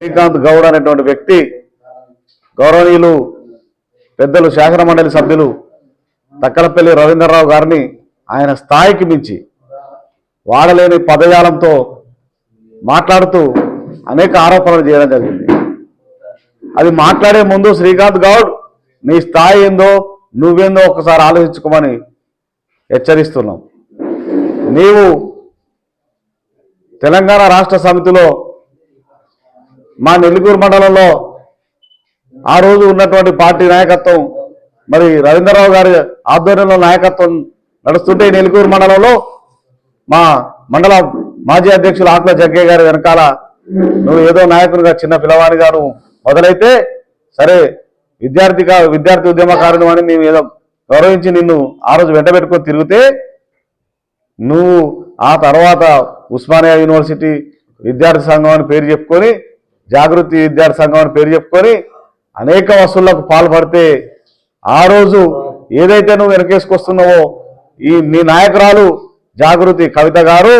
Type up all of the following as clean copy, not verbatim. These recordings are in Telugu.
శ్రీకాంత్ గౌడ్ అనేటువంటి వ్యక్తి గౌరవనీయులు పెద్దలు శాసన మండలి సభ్యులు తక్కలపల్లి రవీంద్రరావు గారిని ఆయన స్థాయికి మించి వాడలేని పదజాలంతో మాట్లాడుతూ అనేక ఆరోపణలు చేయడం జరిగింది. అది మాట్లాడే ముందు శ్రీకాంత్ గౌడ్ నీ స్థాయి ఏందో నువ్వేందో ఒకసారి ఆలోచించుకోమని హెచ్చరిస్తున్నాం. నీవు తెలంగాణ రాష్ట్ర సమితిలో మా నెల్లికూరు మండలంలో ఆ రోజు ఉన్నటువంటి పార్టీ నాయకత్వం మరి రవీంద్రరావు గారి ఆధ్వర్యంలో నాయకత్వం నడుస్తుంటే నెల్లికూరు మండలంలో మా మండల మాజీ అధ్యక్షులు ఆకుల జగ్గయ్య గారి వెనకాల నువ్వు ఏదో నాయకునిగా చిన్న పిల్లవాడిగా నువ్వు మొదలైతే సరే విద్యార్థి ఉద్యమకారుడు అని మేము ఏదో గౌరవించి నిన్ను ఆ రోజు వెంటబెట్టుకొని తిరిగితే నువ్వు ఆ తర్వాత ఉస్మానియా యూనివర్సిటీ విద్యార్థి సంఘం అని పేరు చెప్పుకొని జాగృతి విద్యార్థి సంఘం అని పేరు చెప్పుకొని అనేక వసూళ్లకు పాల్పడితే ఆ రోజు ఏదైతే నువ్వు వెనకేసుకొస్తున్నావో నీ నాయకురాలు జాగృతి కవిత గారు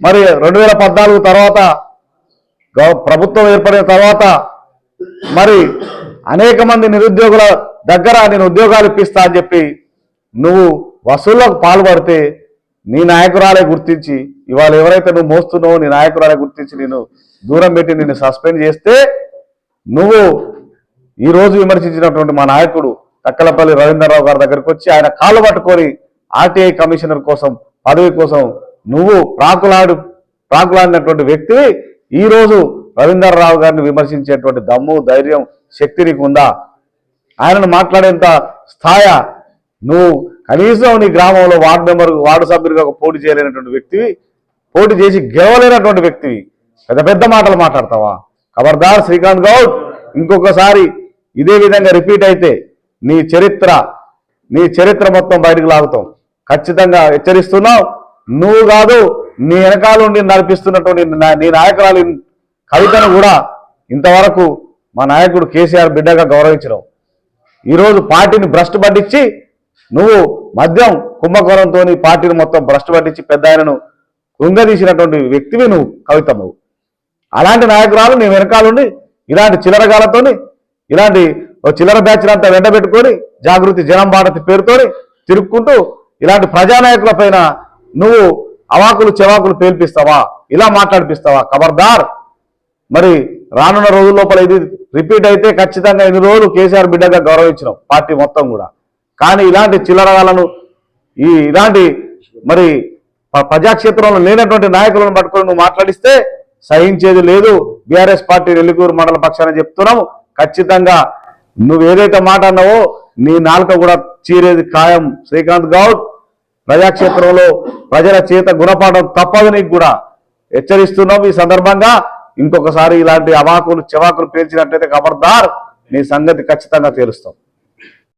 మరి 2014 తర్వాత ప్రభుత్వం ఏర్పడిన తర్వాత మరి అనేక మంది నిరుద్యోగుల దగ్గర నేను ఉద్యోగాలు ఇప్పిస్తా అని చెప్పి నువ్వు వసూళ్లకు పాల్పడితే నీ నాయకురాలే గుర్తించి ఇవాళ ఎవరైతే నువ్వు మోస్తున్నావో నీ నాయకురాలే గుర్తించి నేను దూరం పెట్టి నిన్ను సస్పెండ్ చేస్తే నువ్వు ఈరోజు విమర్శించినటువంటి మా నాయకుడు తక్కలపల్లి రవీంద్రరావు గారి దగ్గరికి వచ్చి ఆయన కాళ్ళు పట్టుకొని ఆర్టీఐ కమిషనర్ కోసం పదవి కోసం నువ్వు ప్రాకులాడినటువంటి వ్యక్తివి ఈరోజు రవీంద్రరావు గారిని విమర్శించేటువంటి దమ్ము ధైర్యం శక్తి నీకు ఉందా? ఆయనను మాట్లాడేంత స్థాయి నువ్వు కనీసం నీ గ్రామంలో వార్డు సభ్యుడిగా పోటీ చేయలేనటువంటి వ్యక్తివి, పోటీ చేసి గెలవలేనటువంటి వ్యక్తివి పెద్ద మాటలు మాట్లాడతావా? ఖబర్దార్ శ్రీకాంత్ గౌడ్, ఇంకొకసారి ఇదే విధంగా రిపీట్ అయితే నీ చరిత్ర మొత్తం బయటకు లాగుతాం. ఖచ్చితంగా హెచ్చరిస్తున్నావు. నువ్వు కాదు నీ వెనకాల నడిపిస్తున్నటువంటి నీ నాయకురాలు కవితను కూడా ఇంతవరకు మా నాయకుడు కేసీఆర్ బిడ్డగా గౌరవించడం. ఈరోజు పార్టీని భ్రష్టు పట్టించి నువ్వు మద్యం కుంభకోణంతో పార్టీని మొత్తం భ్రష్టు పట్టించి పెద్ద ఆయనను కృంగదీసినటువంటి వ్యక్తివి నువ్వు కవిత. నువ్వు అలాంటి నాయకురాలు నీ వెనకాలండి ఇలాంటి చిల్లరగాలతోని ఇలాంటి చిల్లర బ్యాచ్లంతా వెంటబెట్టుకొని జాగృతి జనం భారతి పేరుతోని తిరుక్కుంటూ ఇలాంటి ప్రజానాయకుల పైన నువ్వు అవాకులు చెవాకులు పేల్పిస్తావా? ఇలా మాట్లాడిపిస్తావా? ఖబర్దార్. మరి రానున్న రోజుల లోపల ఇది రిపీట్ అయితే ఖచ్చితంగా ఇన్ని రోజులు కేసీఆర్ బిడ్డగా గౌరవించినాం పార్టీ మొత్తం కూడా. కానీ ఇలాంటి చిల్లరగాలను ఇలాంటి మరి ప్రజాక్షేత్రంలో లేనటువంటి నాయకులను పట్టుకొని నువ్వు మాట్లాడిస్తే సహించేది లేదు. బీఆర్ఎస్ పార్టీ నెల్లికూరు మండల పక్షాన చెప్తున్నాము. ఖచ్చితంగా నువ్వు ఏదైతే మాట అన్నావో నీ నాలుక కూడా చీరేది ఖాయం శ్రీకాంత్ గౌడ్. ప్రజాక్షేత్రంలో ప్రజల చేత గుణపాఠం తప్పదు నీకు కూడా హెచ్చరిస్తున్నాం. ఈ సందర్భంగా ఇంకొకసారి ఇలాంటి అవాకులు చెవాకులు పేల్చినట్లయితే ఖబర్దార్ నీ సంగతి ఖచ్చితంగా తేలుస్తాం.